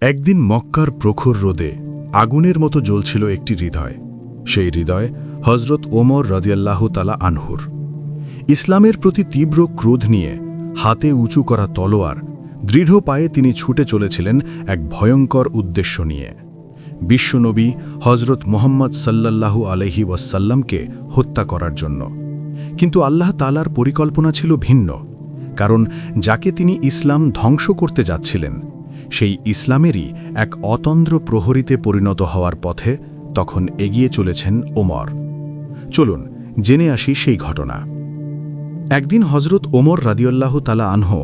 একদিন মক্কার প্রখর রোদে আগুনের মতো জ্বলছিল একটি হৃদয়। সেই হৃদয় হজরত ওমর রাদিয়াল্লাহু তাআলা আনহুর। ইসলামের প্রতি তীব্র ক্রোধ নিয়ে হাতে উঁচু করা তলোয়ার দৃঢ় পায়ে তিনি ছুটে চলেছিলেন এক ভয়ঙ্কর উদ্দেশ্য নিয়ে, বিশ্বনবী হজরত মুহাম্মদ সাল্লাল্লাহু আলাইহি ওয়াসাল্লামকে হত্যা করার জন্য। কিন্তু আল্লাহ তাআলার পরিকল্পনা ছিল ভিন্ন, কারণ যাকে তিনি ইসলাম ধ্বংস করতে যাচ্ছিলেন সেই ইসলামেরই এক অতন্দ্র প্রহরীতে পরিণত হওয়ার পথে তখন এগিয়ে চলেছেন ওমর। চলুন জেনে আসি সেই ঘটনা। একদিন হজরত ওমর রাদিয়াল্লাহু তাআলা আনহু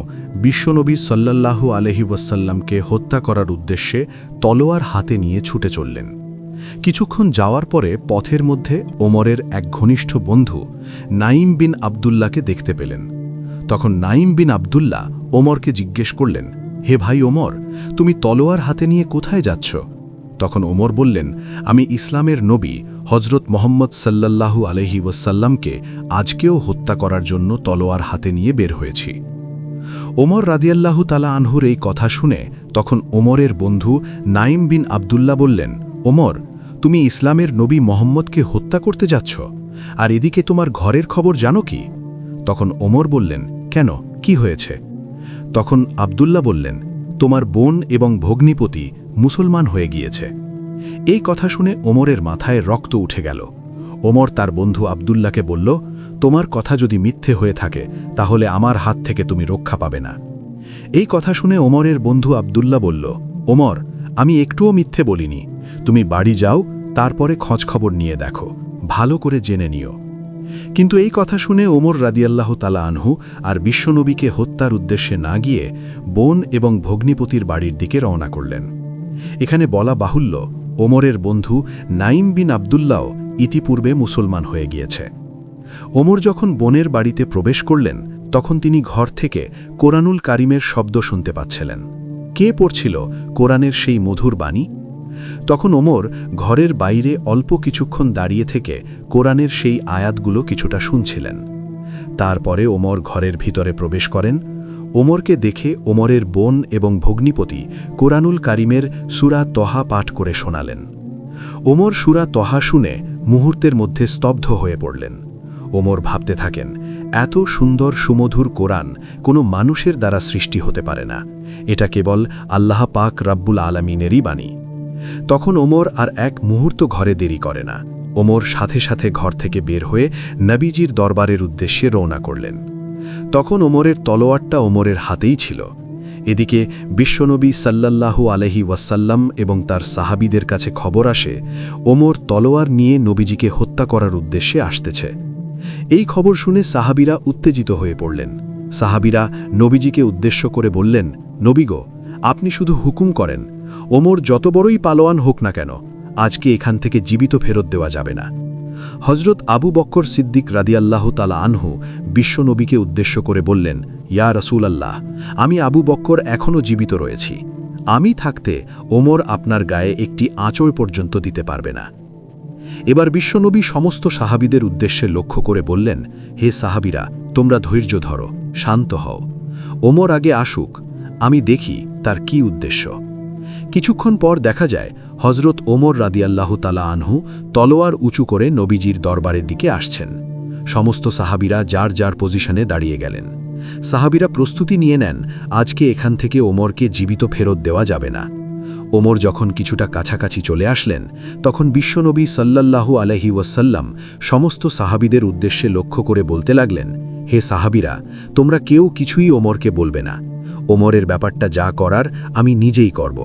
বিশ্বনবী সাল্লাল্লাহু আলাইহি ওয়াসাল্লামকে হত্যা করার উদ্দেশ্যে তলোয়ার হাতে নিয়ে ছুটে চললেন। কিছুক্ষণ যাওয়ার পরে পথের মধ্যে ওমরের এক ঘনিষ্ঠ বন্ধু নাঈম বিন আবদুল্লাহকে দেখতে পেলেন। তখন নাঈম বিন আবদুল্লাহ ওমরকে জিজ্ঞেস করলেন, হে ভাই ওমর, তুমি তলোয়ার হাতে নিয়ে কোথায় যাচ্ছ? তখন ওমর বললেন, আমি ইসলামের নবী হজরত মুহাম্মদ সাল্লাল্লাহু আলাইহি ওয়াসাল্লামকে আজকেও হত্যা করার জন্য তলোয়ার হাতে নিয়ে বের হয়েছি। ওমর রাদিয়াল্লাহু তাআলা আনহুর এই কথা শুনে তখন ওমরের বন্ধু নাঈম বিন আবদুল্লাহ বললেন, ওমর, তুমি ইসলামের নবী মুহাম্মদকে হত্যা করতে যাচ্ছ, আর এদিকে তোমার ঘরের খবর জানো কি? তখন ওমর বললেন, কেন, কি হয়েছে? তখন আবদুল্লাহ বললেন, তোমার বোন এবং ভগ্নিপতি মুসলমান হয়ে গিয়েছে। এই কথা শুনে ওমরের মাথায় রক্ত উঠে গেল। ওমর তার বন্ধু আবদুল্লাহকে বলল, তোমার কথা যদি মিথ্যে হয়ে থাকে তাহলে আমার হাত থেকে তুমি রক্ষা পাবে না। এই কথা শুনে ওমরের বন্ধু আবদুল্লাহ বলল, ওমর, আমি একটুও মিথ্যে বলিনি। তুমি বাড়ি যাও, তারপরে খোঁজখবর নিয়ে দেখো, ভালো করে জেনে নিও। কিন্তু এই কথা শুনে ওমর রাদিয়াল্লাহু তাআলা আনহু আর বিশ্বনবীকে হত্যার উদ্দেশ্যে না গিয়ে বোন এবং ভগ্নিপতির বাড়ির দিকে রওনা করলেন। এখানে বলা বাহুল্য, ওমরের বন্ধু নাঈম বিন আবদুল্লাহ ইতিপূর্বে মুসলমান হয়ে গিয়েছে। ওমর যখন বোনের বাড়িতে প্রবেশ করলেন তখন তিনি ঘর থেকে কোরআনুল কারিমের শব্দ শুনতে পাচ্ছিলেন। কে পড়ছিল কোরআনের সেই মধুর বাণী? তখন ওমর ঘরের বাইরে অল্প কিছুক্ষণ দাঁড়িয়ে থেকে কোরআনের সেই আয়াতগুলো কিছুটা শুনছিলেন। তারপরে ওমর ঘরের ভিতরে প্রবেশ করেন। ওমরকে দেখে ওমরের বোন এবং ভগ্নিপতি কোরআনুল কারিমের সূরা তহা পাঠ করে শোনালেন। ওমর সূরা তহা শুনে মুহূর্তের মধ্যে স্তব্ধ হয়ে পড়লেন। ওমর ভাবতে থাকেন, এত সুন্দর সুমধুর কোরআন কোনো মানুষের দ্বারা সৃষ্টি হতে পারে না, এটা কেবল আল্লাহ পাক রাব্বুল আলামিনেরই বাণী। তখন ওমর আর এক মুহূর্ত ঘরে দেরি করে না। ওমর সাথে সাথে ঘর থেকে বের হয়ে নবীজির দরবারের উদ্দেশ্যে রওনা করলেন। তখন ওমরের তলোয়ারটা ওমরের হাতেই ছিল। এদিকে বিশ্বনবী সাল্লাল্লাহু আলাইহি ওয়াসাল্লাম এবং তার সাহাবীদের কাছে খবর আসে ওমর তলোয়ার নিয়ে নবীজিকে হত্যা করার উদ্দেশ্যে আসতেছে। এই খবর শুনে সাহাবীরা উত্তেজিত হয়ে পড়লেন। সাহাবীরা নবীজিকে উদ্দেশ্য করে বললেন, নবী গো, আপনি শুধু হুকুম করেন, ওমর যত বড়ই পালোয়ান হোক না কেন, আজকে এখান থেকে জীবিত ফেরত দেওয়া যাবে না। হজরত আবু বক্কর সিদ্দিক রাদিয়াল্লাহু তাআলা আনহু বিশ্বনবীকে উদ্দেশ্য করে বললেন, ইয়া রাসূলাল্লাহ, আমি আবু বক্কর এখনও জীবিত রয়েছি। আমি থাকতে ওমর আপনার গায়ে একটি আঁচড় পর্যন্ত দিতে পারবে না। এবার বিশ্বনবী সমস্ত সাহাবীদের উদ্দেশ্যে লক্ষ্য করে বললেন, হে সাহাবীরা, তোমরা ধৈর্য ধরো, শান্ত হও। ওমর আগে আসুক, আমি দেখি তার কি উদ্দেশ্য। কিছুক্ষণ পর দেখা যায় হজরত ওমর রাদিয়াল্লাহু তাআলা আনহু তলোয়ার উঁচু করে নবীজির দরবারের দিকে আসছেন। সমস্ত সাহাবীরা যার যার পজিশনে দাঁড়িয়ে গেলেন। সাহাবীরা প্রস্তুতি নিয়ে নেন, আজকে এখান থেকে ওমরকে জীবিত ফেরত দেওয়া যাবে না। ওমর যখন কিছুটা কাছাকাছি চলে আসলেন তখন বিশ্বনবী সাল্লাল্লাহু আলাইহি ওয়াসাল্লাম সমস্ত সাহাবীদের উদ্দেশ্যে লক্ষ্য করে বলতে লাগলেন, হে সাহাবীরা, তোমরা কেউ কিছুই ওমরকে বলবে না। ওমরের ব্যাপারটা যা করার আমি নিজেই করব।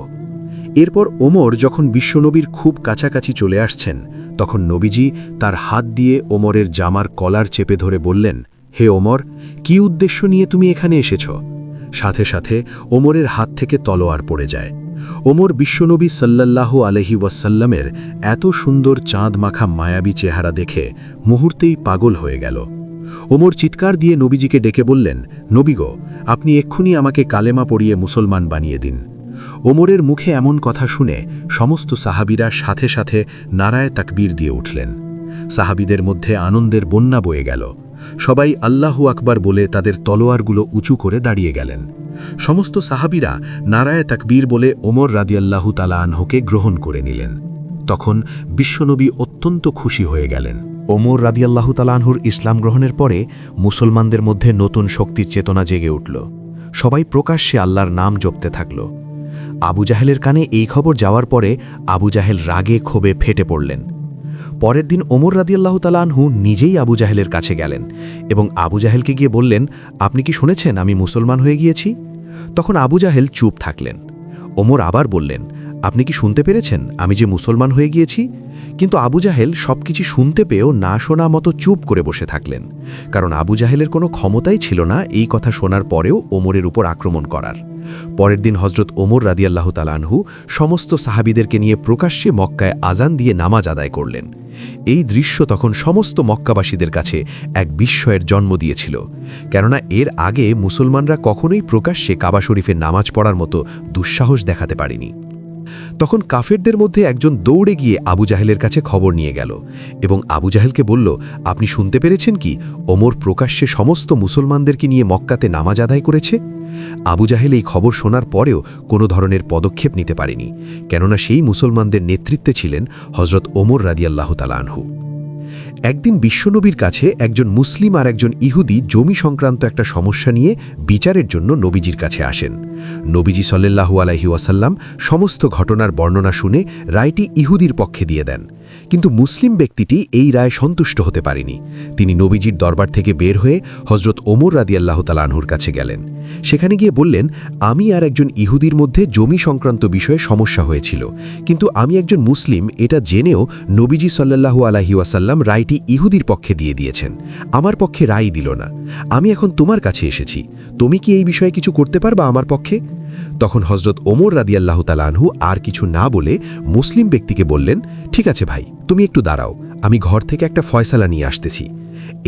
এরপর ওমর যখন বিশ্বনবীর খুব কাছাকাছি চলে আসছেন তখন নবীজি তার হাত দিয়ে ওমরের জামার কলার চেপে ধরে বললেন, হে ওমর, কি উদ্দেশ্য নিয়ে তুমি এখানে এসেছ? সাথে সাথে ওমরের হাত থেকে তলোয়ার পড়ে যায়। ওমর বিশ্বনবী সাল্লাল্লাহু আলাইহি ওয়াসাল্লামের এত সুন্দর চাঁদ মাখা মায়াবী চেহারা দেখে মুহূর্তেই পাগল হয়ে গেল। ওমর চিৎকার দিয়ে নবীজিকে ডেকে বললেন, নবী গো, আপনি এক্ষুনি আমাকে কালেমা পড়িয়ে মুসলমান বানিয়ে দিন। ওমরের মুখে এমন কথা শুনে সমস্ত সাহাবীরা সাথে সাথে নারায়ে তাকবীর দিয়ে উঠলেন। সাহাবীদের মধ্যে আনন্দের বন্যা বয়ে গেল। সবাই আল্লাহু আকবার বলে তাদের তলোয়ারগুলো উঁচু করে দাঁড়িয়ে গেলেন। সমস্ত সাহাবীরা নারায়ে তাকবীর বলে ওমর রাদিয়াল্লাহু তাআলা আনহুকে গ্রহণ করে নিলেন। তখন বিশ্বনবী অত্যন্ত খুশি হয়ে গেলেন। ওমর রাদিয়াল্লাহু তাআলা আনহুর ইসলাম গ্রহণের পরে মুসলমানদের মধ্যে নতুন শক্তির চেতনা জেগে উঠল। সবাই প্রকাশ্যে আল্লাহর নাম জপতে থাকল। আবু জাহেলের কানে এই খবর যাওয়ার পরে আবু জাহেল রাগে ক্ষোভে ফেটে পড়লেন। পরের দিন ওমর রাদিয়াল্লাহু তাআলা আনহু নিজেই আবু জাহেলের কাছে গেলেন এবং আবু জাহেলকে গিয়ে বললেন, আপনি কি শুনেছেন আমি মুসলমান হয়ে গিয়েছি? তখন আবু জাহেল চুপ থাকলেন। ওমর আবার বললেন, আপনি কি শুনতে পেরেছেন আমি যে মুসলমান হয়ে গিয়েছি? কিন্তু আবু জাহেল সবকিছু শুনতে পেয়েও না শোনা মতো চুপ করে বসে থাকলেন, কারণ আবু জাহেলের কোনো ক্ষমতাই ছিল না এই কথা শোনার পরেও ওমরের উপর আক্রমণ করার। পরের দিন হজরত ওমর রাদিয়াল্লাহু তাআলা আনহু সমস্ত সাহাবীদেরকে নিয়ে প্রকাশ্যে মক্কায় আজান দিয়ে নামাজ আদায় করলেন। এই দৃশ্য তখন সমস্ত মক্কাবাসীদের কাছে এক বিস্ময়ের জন্ম দিয়েছিল, কেননা এর আগে মুসলমানরা কখনোই প্রকাশ্যে কাবা শরীফের নামাজ পড়ার মতো দুঃসাহস দেখাতে পারেনি। তখন কাফেরদের মধ্যে একজন দৌড়ে গিয়ে আবু জাহেলের কাছে খবর নিয়ে গেল এবং আবু জাহেলকে বলল, আপনি শুনতে পেরেছেন কি ওমর প্রকাশ্যে সমস্ত মুসলমানদেরকে নিয়ে মক্কাতে নামাজ আদায় করেছে? আবু জাহেল এই খবর শোনার পরেও কোনো ধরনের পদক্ষেপ নিতে পারেনি, কেননা সেই মুসলমানদের নেতৃত্বে ছিলেন হজরত ওমর রাদিয়াল্লাহু তাআলা আনহু। একদিন বিশ্বনবীর কাছে একজন মুসলিম আর একজন ইহুদি জমি সংক্রান্ত একটা সমস্যা নিয়ে বিচারের জন্য নবীজির কাছে আসেন। নবীজি সাল্লাল্লাহু আলাইহি ওয়াসাল্লাম সমস্ত ঘটনার বর্ণনা শুনে রায়টি ইহুদির পক্ষে দিয়ে দেন, কিন্তু মুসলিম ব্যক্তিটি এই রায় সন্তুষ্ট হতে পারেনি। তিনি নবীজির দরবার থেকে বের হয়ে হজরত ওমর রাদিয়াল্লাহু তাআলা আনহুর কাছে গেলেন। সেখানে গিয়ে বললেন, আমি আর একজন ইহুদির মধ্যে জমি সংক্রান্ত বিষয়ে সমস্যা হয়েছিল, কিন্তু আমি একজন মুসলিম এটা জেনেও নবীজি সাল্লাল্লাহু আলাইহি ওয়াসাল্লাম রায়টি ইহুদির পক্ষে দিয়ে দিয়েছেন, আমার পক্ষে রায় দিল না। আমি এখন তোমার কাছে এসেছি, তুমি কি এই বিষয়ে কিছু করতে পারবা আমার পক্ষে? তখন হজরত ওমর রাদিয়াল্লাহু তাআলা আনহু আর কিছু না বলে মুসলিম ব্যক্তিকে বললেন, ঠিক আছে ভাই, তুমি একটু দাঁড়াও, আমি ঘর থেকে একটা ফয়সালা নিয়ে আসতেছি।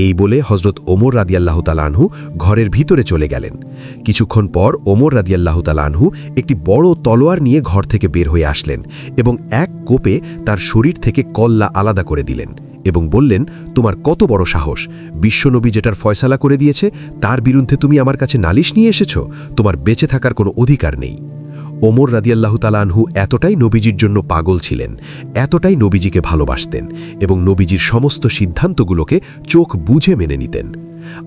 এই বলে হজরত ওমর রাদিয়াল্লাহু তাআলা আনহু ঘরের ভিতরে চলে গেলেন। কিছুক্ষণ পর ওমর রাদিয়াল্লাহু তাআলা আনহু একটি বড় তলোয়ার নিয়ে ঘর থেকে বের হয়ে আসলেন এবং এক কোপে তার শরীর থেকে কল্লা আলাদা করে দিলেন এবং বললেন, তোমার কত বড় সাহস! বিশ্বনবী যেটার ফয়সালা করে দিয়েছে তার বিরুদ্ধে তুমি আমার কাছে নালিশ নিয়ে এসেছ? তোমার বেঁচে থাকার কোনো অধিকার নেই। ওমর রাদিয়াল্লাহু তাআলা আনহু এতটাই নবীজির জন্য পাগল ছিলেন, এতটাই নবীজিকে ভালোবাসতেন এবং নবীজির সমস্ত সিদ্ধান্তগুলোকে চোখ বুঝে মেনে নিতেন।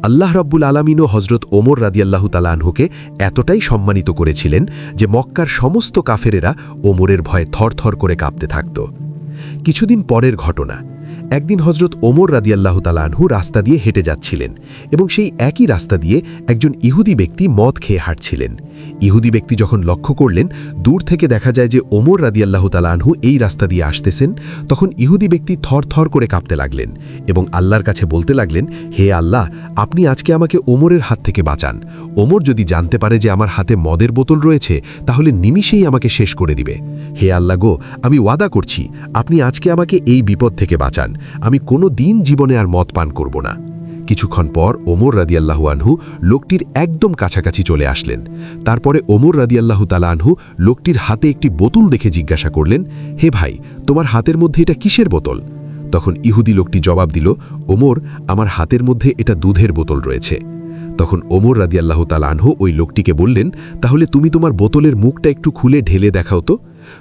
আল্লাহ রাব্বুল আলামিনও হজরত ওমর রাদিয়াল্লাহু তাআলা আনহুকে এতটাই সম্মানিত করেছিলেন যে মক্কার সমস্ত কাফেরেরা ওমরের ভয়ে থরথর করে কাঁপতে থাকত। কিছুদিন পরের ঘটনা, একদিন হজরত ওমর রাদিয়াল্লাহু তাআলা আনহু রাস্তা দিয়ে হেঁটে যাচ্ছিলেন এবং সেই একই রাস্তা দিয়ে একজন ইহুদি ব্যক্তি মদ খেয়ে হাঁটছিলেন। ইহুদি ব্যক্তি যখন লক্ষ্য করলেন দূর থেকে দেখা যায় যে ওমর রাদিয়াল্লাহু তাআলা আনহু এই রাস্তা দিয়ে আসতেছেন, তখন ইহুদি ব্যক্তি থরথর করে কাঁপতে লাগলেন এবং আল্লাহর কাছে বলতে লাগলেন, হে আল্লাহ, আপনি আজকে আমাকে ওমরের হাত থেকে বাঁচান। ওমর যদি জানতে পারে যে আমার হাতে মদের বোতল রয়েছে তাহলে নিমিষেই আমাকে শেষ করে দিবে। হে আল্লাহ গো, আমি ওয়াদা করছি আপনি আজকে আমাকে এই বিপদ থেকে বাঁচান, আমি কোনো দিন জীবনে আর মদ পান করব না। কিছুক্ষণ পর ওমর রাদিয়াল্লাহু আনহু লোকটির একদম কাছাকাছি চলে আসলেন। তারপরে ওমর রাদিয়াল্লাহু তাআলা আনহু লোকটির হাতে একটি বোতল দেখে জিজ্ঞাসা করলেন, হে ভাই, তোমার হাতের মধ্যে এটা কিসের বোতল? তখন ইহুদি লোকটি জবাব দিল, ওমর, আমার হাতের মধ্যে এটা দুধের বোতল রয়েছে। তখন ওমর রাদিয়াল্লাহু তাআলা আনহু ওই লোকটিকে বললেন, তাহলে তুমি তোমার বোতলের মুখটা একটু খুলে ঢেলে দেখাও তো।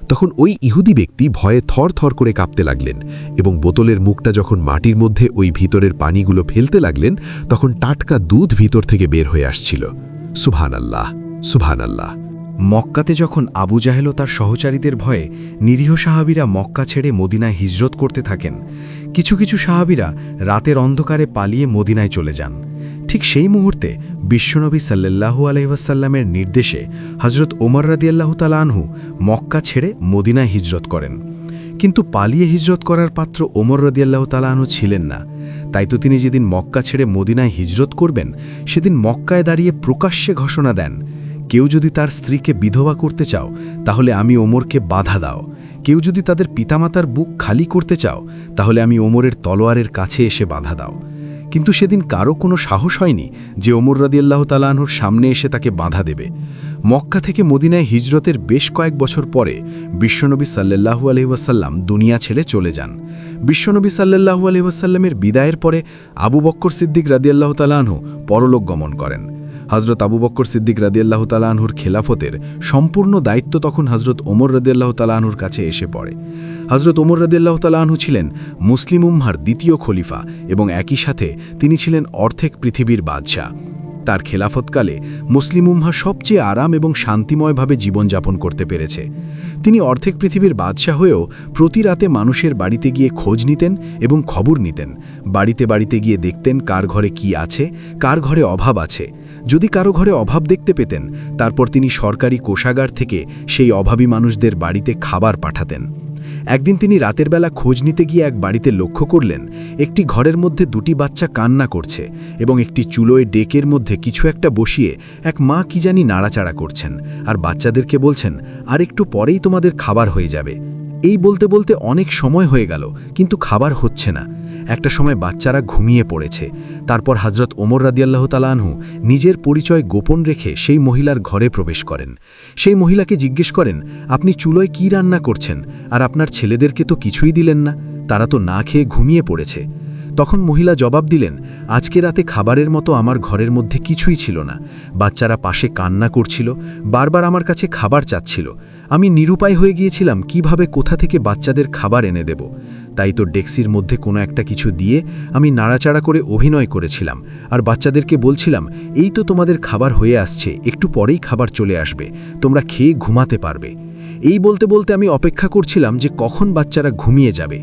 তখন ওই ইহুদি ব্যক্তি ভয়ে থরথর করে কাঁপতে লাগলেন এবং বোতলের মুখটা যখন মাটির মধ্যে ওই ভিতরের পানিগুলো ফেলতে লাগলেন তখন টাটকা দুধ ভিতর থেকে বের হয়ে আসছিল। সুবহানাল্লাহ, সুবহানাল্লাহ। মক্কাতে যখন আবু জাহেল ও তার সহচারীদের ভয়ে নিরীহ সাহাবীরা মক্কা ছেড়ে মদিনায় হিজরত করতে থাকেন, কিছু কিছু সাহাবীরা রাতের অন্ধকারে পালিয়ে মদিনায় চলে যান। ঠিক সেই মুহূর্তে বিশ্বনবী সাল্লাল্লাহু আলাইহি ওয়াসাল্লামের নির্দেশে হযরত ওমর রাদিয়াল্লাহু তাআলা আনহু মক্কা ছেড়ে মদিনায় হিজরত করেন। কিন্তু পালিয়ে হিজরত করার পাত্র ওমর রাদিয়াল্লাহু তাআলা আনহু ছিলেন না। তাই তো তিনি যেদিন মক্কা ছেড়ে মদিনায় হিজরত করবেন সেদিন মক্কায় দাঁড়িয়ে প্রকাশ্যে ঘোষণা দেন, কেউ যদি তার স্ত্রীকে বিধবা করতে চাও তাহলে আমি ওমরকে বাধা দাও, কেউ যদি তাদের পিতামাতার বুক খালি করতে চাও তাহলে আমি ওমরের তলোয়ারের কাছে এসে বাধা দাও। কিন্তু সেদিন কারও কোনো সাহস হয়নি যে ওমর রাদিয়াল্লাহু তাআলা আনহুর সামনে এসে তাকে বাধা দেবে। মক্কা থেকে মদিনায় হিজরতের বেশ কয়েক বছর পরে বিশ্বনবী সাল্লাল্লাহু আলাইহি ওয়াসাল্লাম দুনিয়া ছেড়ে চলে যান। বিশ্বনবী সাল্লাল্লাহু আলাইহি ওয়াসাল্লামের বিদায়ের পরে আবু বকর সিদ্দিক রাদিয়াল্লাহু তাআলা আনহু পরলোক গমন করেন। হজরত আবু বক্কর সিদ্দিক রাদিয়াল্লাহু তাআলা আনহুর খেলাফতের সম্পূর্ণ দায়িত্ব তখন হজরত ওমর রাদিয়াল্লাহু তাআলা আনহুর কাছে এসে পড়ে। হজরত ওমর রাদিয়াল্লাহু তাআলা আনহু ছিলেন মুসলিম উম্মার দ্বিতীয় খলিফা এবং একই সাথে তিনি ছিলেন অর্ধেক পৃথিবীর বাদশাহ। তার খেলাফতকালে মুসলিম উম্মাহ সবচেয়ে আরাম এবং শান্তিময়ভাবে জীবনযাপন করতে পেরেছে। তিনি অর্ধেক পৃথিবীর বাদশাহ হয়েও প্রতি রাতে মানুষের বাড়িতে গিয়ে খোঁজ নিতেন এবং খবর নিতেন। বাড়িতে বাড়িতে গিয়ে দেখতেন কার ঘরে কি আছে, কার ঘরে অভাব আছে। যদি কারো ঘরে অভাব দেখতে পেতেন, তারপর তিনি সরকারি কোষাগার থেকে সেই অভাবী মানুষদের বাড়িতে খাবার পাঠাতেন। একদিন তিনি রাতের বেলা খোঁজ নিতে গিয়ে এক বাড়িতে লক্ষ্য করলেন একটি ঘরের মধ্যে দুটি বাচ্চা কান্না করছে এবং একটি চুলোয় ডেকের মধ্যে কিছু একটা বসিয়ে এক মা কি জানি নাড়াচাড়া করছেন আর বাচ্চাদেরকে বলছেন, আর একটু পরেই তোমাদের খাবার হয়ে যাবে। এই বলতে বলতে অনেক সময় হয়ে গেল, কিন্তু খাবার হচ্ছে না। একটা সময় বাচ্চারা ঘুমিয়ে পড়েছে। তারপর হজরত ওমর রাদিয়াল্লাহু তাআলা আনহু নিজের পরিচয় গোপন রেখে সেই মহিলার ঘরে প্রবেশ করেন। সেই মহিলাকে জিজ্ঞেস করেন, আপনি চুলোয় কি রান্না করছেন, আর আপনার ছেলেদেরকে তো কিছুই দিলেন না, তারা তো না খেয়ে ঘুমিয়ে পড়েছে। তখন মহিলা জবাব দিলেন, আজকে রাতে খাবারের মতো আমার ঘরের মধ্যে কিছুই ছিল না। বাচ্চারা পাশে কান্না করছিল, বারবার আমার কাছে খাবার চাচ্ছিল। আমি নিরুপায় হয়ে গিয়েছিলাম কিভাবে কোথা থেকে বাচ্চাদের খাবার এনে দেব। তাই তো ডেক্সির মধ্যে কোনো একটা কিছু দিয়ে আমি নাড়াচাড়া করে অভিনয় করেছিলাম আর বাচ্চাদেরকে বলছিলাম, এই তো তোমাদের খাবার হয়ে আসছে, একটু পরেই খাবার চলে আসবে, তোমরা খেয়ে ঘুমাতে পারবে। এই বলতে বলতে আমি অপেক্ষা করছিলাম যে কখন বাচ্চারা ঘুমিয়ে যাবে।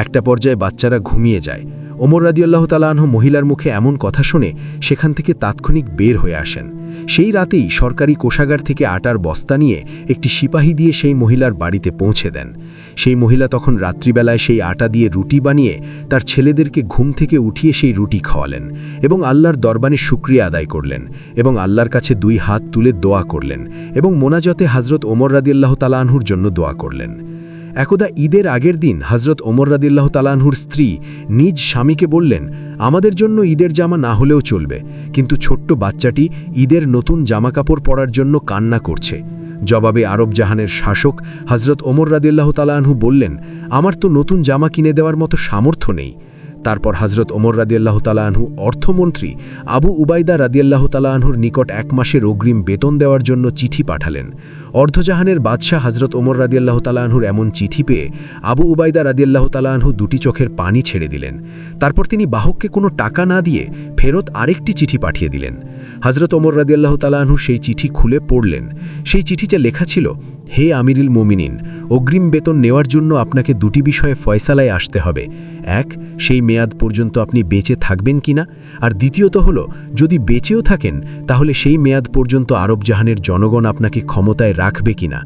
একটা পর্যায়ে বাচ্চারা ঘুমিয়ে যায়। ওমর রাদিয়াল্লাহু তাআলা আনহু মহিলার মুখে এমন কথা শুনে সেখান থেকে তাৎক্ষণিক বের হয়ে আসেন। সেই রাতেই সরকারি কোষাগার থেকে আটার বস্তা নিয়ে একটি সিপাহী দিয়ে সেই মহিলার বাড়িতে পৌঁছে দেন। সেই মহিলা তখন রাত্রিবেলায় সেই আটা দিয়ে রুটি বানিয়ে তার ছেলেদেরকে ঘুম থেকে উঠিয়ে সেই রুটি খাওয়ালেন এবং আল্লাহর দরবারে শুকরিয়া আদায় করলেন এবং আল্লাহর কাছে 2 হাত তুলে দোয়া করলেন এবং মোনাজাতে হজরত ওমর রাদিয়াল্লাহু তাআলা আনহুর জন্য দোয়া করলেন। একদা ঈদের আগের দিন হজরত ওমর রাদিয়াল্লাহু তাআলা আনহুর স্ত্রী নিজ স্বামীকে বললেন, আমাদের জন্য ঈদের জামা না হলেও চলবে, কিন্তু ছোট্ট বাচ্চাটি ঈদের নতুন জামাকাপড় পরার জন্য কান্না করছে। জবাবে আরব জাহানের শাসক হজরত ওমর রাদিয়াল্লাহু তাআলা আনহু বললেন, আমার তো নতুন জামা কিনে দেওয়ার মতো সামর্থ্য নেই। তারপর হজরত ওমর রাদিয়াল্লাহু তাআলা আনহু অর্থমন্ত্রী আবু উবাইদা রাদিয়াল্লাহু তাআলা আনহুর নিকট 1 মাসের অগ্রিম বেতন দেওয়ার জন্য চিঠি পাঠালেন। অর্ধজাহানের বাদশাহ হজরত ওমর রাদিয়াল্লাহু তাআলা আনহুর এমন চিঠি পেয়ে আবু উবাইদা রাদিয়াল্লাহু তাআলা আনহু 2টি চোখের পানি ছেড়ে দিলেন। তারপর তিনি বাহককে কোনো টাকা না দিয়ে ফেরত আরেকটি চিঠি পাঠিয়ে দিলেন। হজরত ওমর রাদিয়াল্লাহু তাআলা আনহু সেই চিঠি খুলে পড়লেন। সেই চিঠিতে লেখা ছিল, হে আমিরুল মুমিনিন, অগ্রিম বেতন নেওয়ার জন্য আপনাকে 2টি বিষয়ে ফয়সালায় আসতে হবে। 1, সেই মেয়াদ পর্যন্ত আপনি বেঁচে থাকবেন কিনা, আর দ্বিতীয়ত হলো, যদি বেঁচেও থাকেন তাহলে সেই মেয়াদ পর্যন্ত আরব জাহানের জনগণ আপনাকে ক্ষমতায় রাখবে কিনা।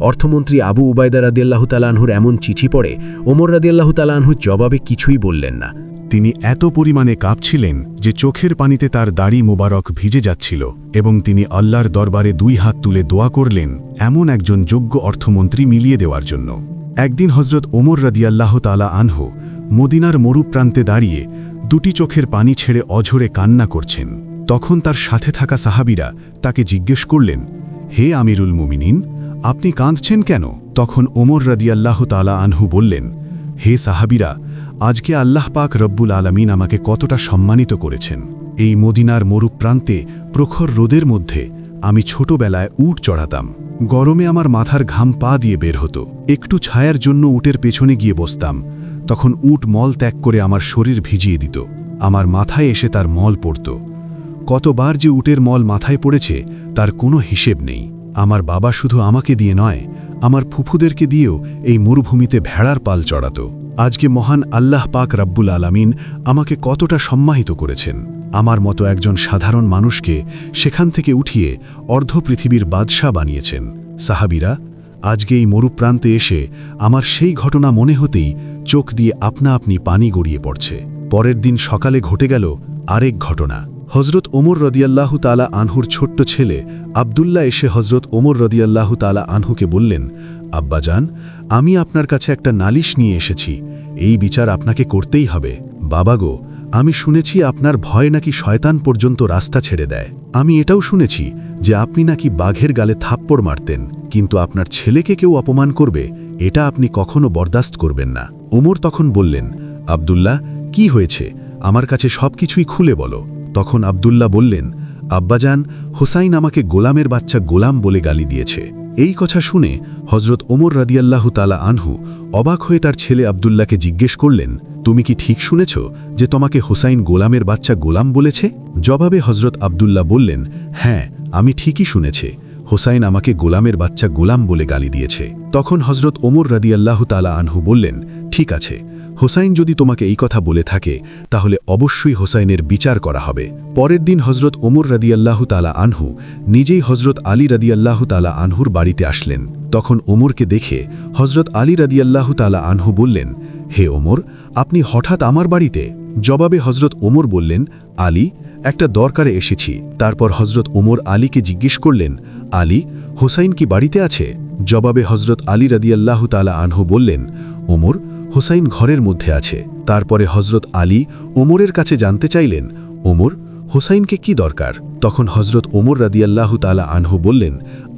অর্থমন্ত্রী আবু উবাইদা রাদিয়াল্লাহু তাআলা আনহুর এমন চিঠি পড়ে ওমর রাদিয়াল্লাহু তাআলা আনহু জবাবে কিছুই বললেন না। তিনি এত পরিমাণে কাঁপছিলেন যে চোখের পানিতে তার দাড়ি মোবারক ভিজে যাচ্ছিল এবং তিনি আল্লাহর দরবারে 2 হাত তুলে দোয়া করলেন এমন একজন যোগ্য অর্থমন্ত্রী মিলিয়ে দেওয়ার জন্য। একদিন হজরত ওমর রাদিয়াল্লাহু তাআলা আনহু মদিনার মরুপ্রান্তে দাঁড়িয়ে 2টি চোখের পানি ছেড়ে অঝরে কান্না করছেন। তখন তার সাথে থাকা সাহাবীরা তাকে জিজ্ঞেস করলেন, হে আমিরুল মুমিনিন, আপনি কাঁদছেন কেন? তখন ওমর রাদিয়াল্লাহু তাআলা আনহু বললেন, হে সাহাবীরা, আজকে আল্লাহ পাক রব্বুল আলামিন আমাকে কতটা সম্মানিত করেছেন। এই মদিনার মরুপ্রান্তে প্রখর রোদের মধ্যে আমি ছোটবেলায় উট চড়াতাম। গরমে আমার মাথার ঘাম পা দিয়ে বের হতো। একটু ছায়ার জন্য উটের পেছনে গিয়ে বসতাম। তখন উট মল ত্যাগ করে আমার শরীর ভিজিয়ে দিত। আমার মাথায় এসে তার মল পড়ত। কতবার যে উটের মল মাথায় পড়েছে তার কোনো হিসেব নেই। আমার বাবা শুধু আমাকে দিয়ে নয়, আমার ফুফুদেরকে দিয়েও এই মরুভূমিতে ভেড়ার পাল চড়াত। আজকে মহান আল্লাহ পাক রব্বুল আলামিন আমাকে কতটা সম্মানিত করেছেন। আমার মতো একজন সাধারণ মানুষকে সেখান থেকে উঠিয়ে অর্ধ পৃথিবীর বাদশাহ বানিয়েছেন। সাহাবীরা, আজকে এই মরুপ্রান্তে এসে আমার সেই ঘটনা মনে হতেই চোখ দিয়ে আপনা আপনি পানি গড়িয়ে পড়ছে। পরের দিন সকালে ঘটে গেল আরেক ঘটনা। হজরত ওমর রাদিয়াল্লাহু তাআলা আনহুর ছোট্ট ছেলে আব্দুল্লাহ এসে হজরত ওমর রাদিয়াল্লাহু তাআলা আনহুকে বললেন, আব্বাজান, আমি আপনার কাছে একটা নালিশ নিয়ে এসেছি, এই বিচার আপনাকে করতেই হবে। বাবাগো, আমি শুনেছি আপনার ভয় নাকি শয়তান পর্যন্ত রাস্তা ছেড়ে দেয়। আমি এটাও শুনেছি যে আপনি নাকি বাঘের গালে থাপ্পড় মারতেন, কিন্তু আপনার ছেলেকে কেউ অপমান করবে এটা আপনি কখনো বরদাস্ত করবেন না। ওমর তখন বললেন, আব্দুল্লাহ, কি হয়েছে? আমার কাছে সবকিছুই খুলে বলো। তখন আব্দুল্লাহ বললেন, আব্বাজান, হুসাইন আমাকে গোলামের বাচ্চা গোলাম বলে গালি দিয়েছে। এই কথা শুনে হজরত ওমর রাদিয়াল্লাহু তাআলা আনহু অবাক হয়ে তার ছেলে আব্দুল্লাহকে জিজ্ঞেস করলেন, তুমি কি ঠিক শুনেছ যে তোমাকে হুসাইন গোলামের বাচ্চা গোলাম বলেছে? জবাবে হজরত আব্দুল্লাহ বললেন, হ্যাঁ, আমি ঠিকই শুনেছি। হুসাইন আমাকে গোলামের বাচ্চা গোলাম বলে গালি দিয়েছে। তখন হজরত ওমর রাদিয়াল্লাহু তাআলা আনহু বললেন, ঠিক আছে, হুসাইন যদি তোমাকে এই কথা বলে থাকে তাহলে অবশ্যই হুসাইনের বিচার করা হবে। পরের দিন হজরত ওমর রাদিয়াল্লাহু তাআলা আনহু নিজেই হজরত আলী রাদিয়াল্লাহু তাআলা আনহুর বাড়িতে আসলেন। তখন ওমরকে দেখে হজরত আলী রাদিয়াল্লাহু তাআলা আনহু বললেন, হে ওমর, আপনি হঠাৎ আমার বাড়িতে? জবাবে হজরত ওমর বললেন, আলী, একটা দরকারে এসেছি। তারপর হজরত ওমর আলীকে জিজ্ঞেস করলেন, আলী, হুসাইন কি বাড়িতে আছে? জবাবে হজরত আলী রাদিয়াল্লাহু তাআলা আনহু বললেন, ওমর, হুসাইন ঘরের মধ্যে আছে। তারপরে হজরত আলী ওমরের কাছে জানতে চাইলেন, ওমর, হুসাইনকে কি দরকার? তখন হজরত ওমর রাদিয়াল্লাহু তাআলা আনহু বললেন,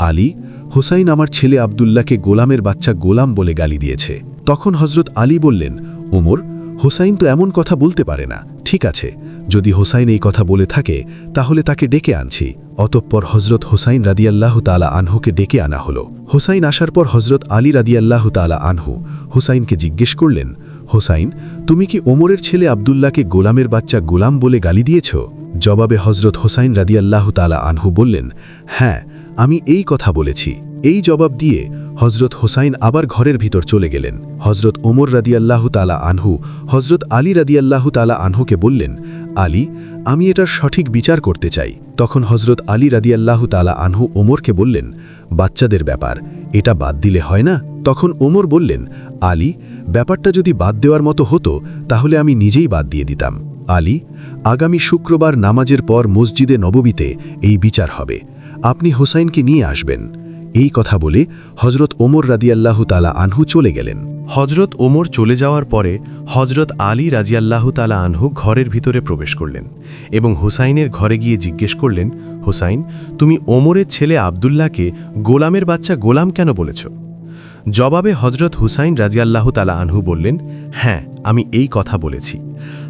আলী, হুসাইন আমার ছেলে আব্দুল্লাহকে গোলামের বাচ্চা গোলাম বলে গালি দিয়েছে। তখন হজরত আলী বললেন, ওমর, হুসাইন তো এমন কথা বলতে পারে না। ঠিক আছে, যদি হুসাইন এই কথা বলে থাকে তাহলে তাকে ডেকে আনছি। অতঃপর হজরত হুসাইন রাদিয়াল্লাহু তাআলা আনহুকে ডেকে আনা হলো। হুসাইন আসার পর হজরত আলী রাদিয়াল্লাহু তাআলা আনহু হুসাইনকে জিজ্ঞেস করলেন, হুসাইন, তুমি কি ওমরের ছেলে আব্দুল্লাহকে গোলামের বাচ্চা গোলাম বলে গালি দিয়েছ? জবাবে হজরত হুসাইন রাদিয়াল্লাহু তাআলা আনহু বললেন, হ্যাঁ, আমি এই কথা বলেছি। এই জবাব দিয়ে হজরত হুসাইন আবার ঘরের ভিতর চলে গেলেন। হজরত ওমর রাদিয়াল্লাহু তাআলা আনহু হজরত আলী রাদিয়াল্লাহু তাআলা আনহুকে বললেন, আলী, আমি এটার সঠিক বিচার করতে চাই। তখন হজরত আলী রাদিয়াল্লাহু তাআলা আনহু ওমরকে বললেন, বাচ্চাদের ব্যাপার, এটা বাদ দিলে হয় না? তখন ওমর বললেন, আলী, ব্যাপারটা যদি বাদ দেওয়ার মতো হতো তাহলে আমি নিজেই বাদ দিয়ে দিতাম। আলী, আগামী শুক্রবার নামাজের পর মসজিদে নববীতে এই বিচার হবে। আপনি হুসাইনকে নিয়ে আসবেন। এই কথা বলে হজরত ওমর রাদিয়াল্লাহু তাআলা আনহু চলে গেলেন। হজরত ওমর চলে যাওয়ার পরে হজরত আলী রাদিয়াল্লাহু তাআলা আনহু ঘরের ভিতরে প্রবেশ করলেন এবং হুসাইনের ঘরে গিয়ে জিজ্ঞেস করলেন, হুসাইন, তুমি ওমরের ছেলে আব্দুল্লাহকে গোলামের বাচ্চা গোলাম কেন বলেছ? জবাবে হজরত হুসাইন রাদিয়াল্লাহু তাআলা আনহু বললেন, হ্যাঁ, আমি এই কথা বলেছি।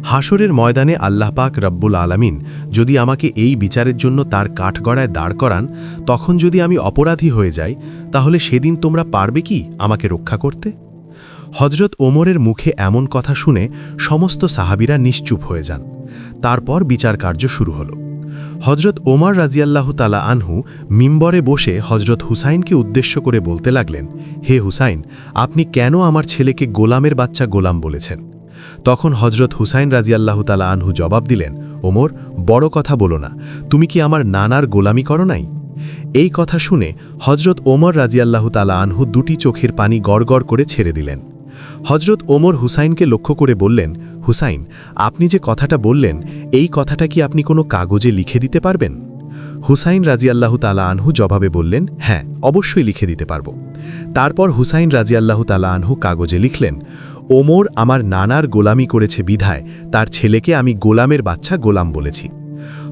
হাসরের ময়দানে আল্লাহ পাক রব্বুল আলামিন যদি আমাকে এই বিচারের জন্য তার কাঠগড়ায় দাঁড় করান, তখন যদি আমি অপরাধী হয়ে যাই, তাহলে সেদিন তোমরা পারবে কি আমাকে রক্ষা করতে? হজরত ওমরের মুখে এমন কথা শুনে সমস্ত সাহাবীরা নিশ্চুপ হয়ে যান। তারপর বিচার কার্য শুরু হল। হজরত ওমর রাদিয়াল্লাহু তাআলা আনহু মিম্বরে বসে হজরত হুসাইনকে উদ্দেশ্য করে বলতে লাগলেন, হে হুসাইন, আপনি কেন আমার ছেলেকে গোলামের বাচ্চা গোলাম বলেছেন? তখন হজরত হুসাইন রাদিয়াল্লাহু তাআলা আনহু জবাব দিলেন, ওমর, বড় কথা বলো না, তুমি কি আমার নানার গোলামি করো নাই? এই কথা শুনে হজরত ওমর রাদিয়াল্লাহু তাআলা আনহু দুটি চোখের পানি গড়গড় করে ছেড়ে দিলেন। হজরত ওমর হুসাইনকে লক্ষ্য করে বললেন, হুসাইন, আপনি যে কথাটা বললেন, এই কথাটা কি আপনি কোনো কাগজে লিখে দিতে পারবেন? হুসাইন রাদিয়াল্লাহু তাআলা আনহু জবাবে বললেন, হ্যাঁ, অবশ্যই লিখে দিতে পারব। তারপর হুসাইন রাদিয়াল্লাহু তাআলা আনহু কাগজে লিখলেন, ওমর আমার নানার গোলামি করেছে বিধায় তার ছেলেকে আমি গোলামের বাচ্চা গোলাম বলেছি।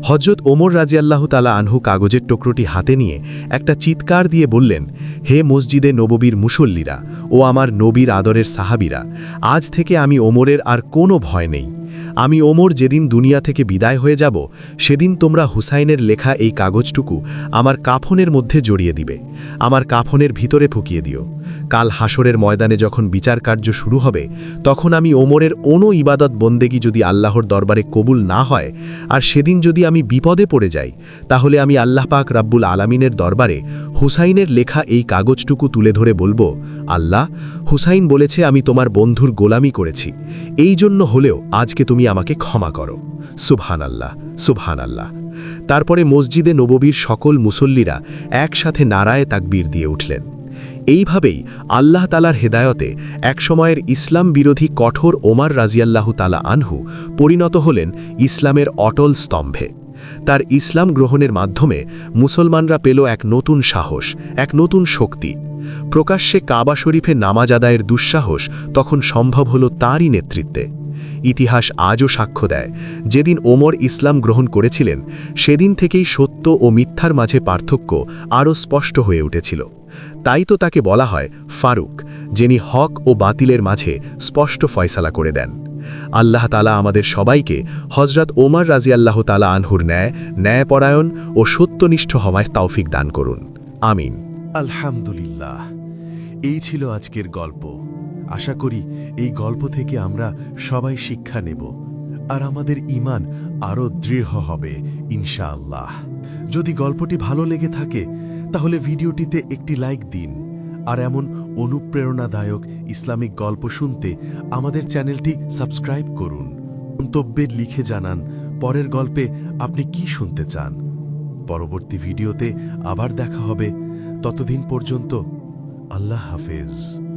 হজরত ওমর রাদিয়াল্লাহু তাআলা আনহু কাগজের টুকরোটি হাতে নিয়ে একটা চিৎকার দিয়ে বললেন, হে মসজিদে নববীর মুসল্লিরা ও আমার নবীর আদরের সাহাবীরা, আজ থেকে আমি ওমরের আর কোনো ভয় নেই। আমি ওমর যেদিন দুনিয়া থেকে বিদায় হয়ে যাব, সেদিন তোমরা হুসাইনের লেখা এই কাগজটুকু আমার কাফনের মধ্যে জড়িয়ে দিবে, আমার কাফনের ভিতরে ফুকিয়ে দিও। কাল হাসরের ময়দানে যখন বিচার কার্য শুরু হবে, তখন আমি ওমরের কোনো ইবাদত বন্দেগী যদি আল্লাহর দরবারে কবুল না হয়, আর সেদিন যদি আমি বিপদে পড়ে যাই, তাহলে আমি আল্লাহ পাক রব্বুল আলামিনের দরবারে হুসাইনের লেখা এই কাগজটুকু তুলে ধরে বলবো, আল্লাহ, হুসাইন বলেছে আমি তোমার বন্ধুর গোলামি করেছি, এই জন্য হলেও আজকে তুমি আমাকে ক্ষমা করো। সুবহানাল্লাহ, সুবহানাল্লাহ। তারপরে মসজিদে নববীর সকল মুসল্লিরা একসাথে নারায়ে তাকবীর দিয়ে উঠলেন। এইভাবেই আল্লাহ তাআলার হেদায়তে একসময়ের ইসলাম বিরোধী কঠোর ওমর রাদিয়াল্লাহু তাআলা আনহু পরিণত হলেন ইসলামের অটল স্তম্ভে। তার ইসলাম গ্রহণের মাধ্যমে মুসলমানরা পেল এক নতুন সাহস, এক নতুন শক্তি। প্রকাশ্যে কাবা শরীফে নামাজ আদায়ের দুঃসাহস তখন সম্ভব হল তারই নেতৃত্বে। ইতিহাস আজও সাক্ষ্য দেয়, যেদিন ওমর ইসলাম গ্রহণ করেছিলেন, সেদিন থেকেই সত্য ও মিথ্যার মাঝে পার্থক্য আরও স্পষ্ট হয়ে উঠেছিল। তাই তো তাকে বলা হয় ফারুক, যিনি হক ও বাতিলের মাঝে স্পষ্ট ফয়সালা করে দেন। আল্লাহ তাআলা আমাদের সবাইকে হযরত ওমর রাদিয়াল্লাহু তাআলা আনহুর ন্যায়পরায়ণ ও সত্যনিষ্ঠ হওয়ায় তৌফিক দান করুন। আমিন। আলহামদুলিল্লাহ, এই ছিল আজকের গল্প। আশা করি এই গল্প থেকে আমরা সবাই শিক্ষা নেব আর আমাদের ঈমান আরও দৃঢ় হবে ইনশাআল্লাহ। যদি গল্পটি ভালো লেগে থাকে তাহলে ভিডিওটিতে একটি লাইক দিন আর এমন অনুপ্রেরণাদায়ক ইসলামিক গল্প শুনতে আমাদের চ্যানেলটি সাবস্ক্রাইব করুন। মন্তব্যে লিখে জানান পরের গল্পে আপনি কি শুনতে চান। পরবর্তী ভিডিওতে আবার দেখা হবে। ততদিন পর্যন্ত আল্লাহ হাফেজ।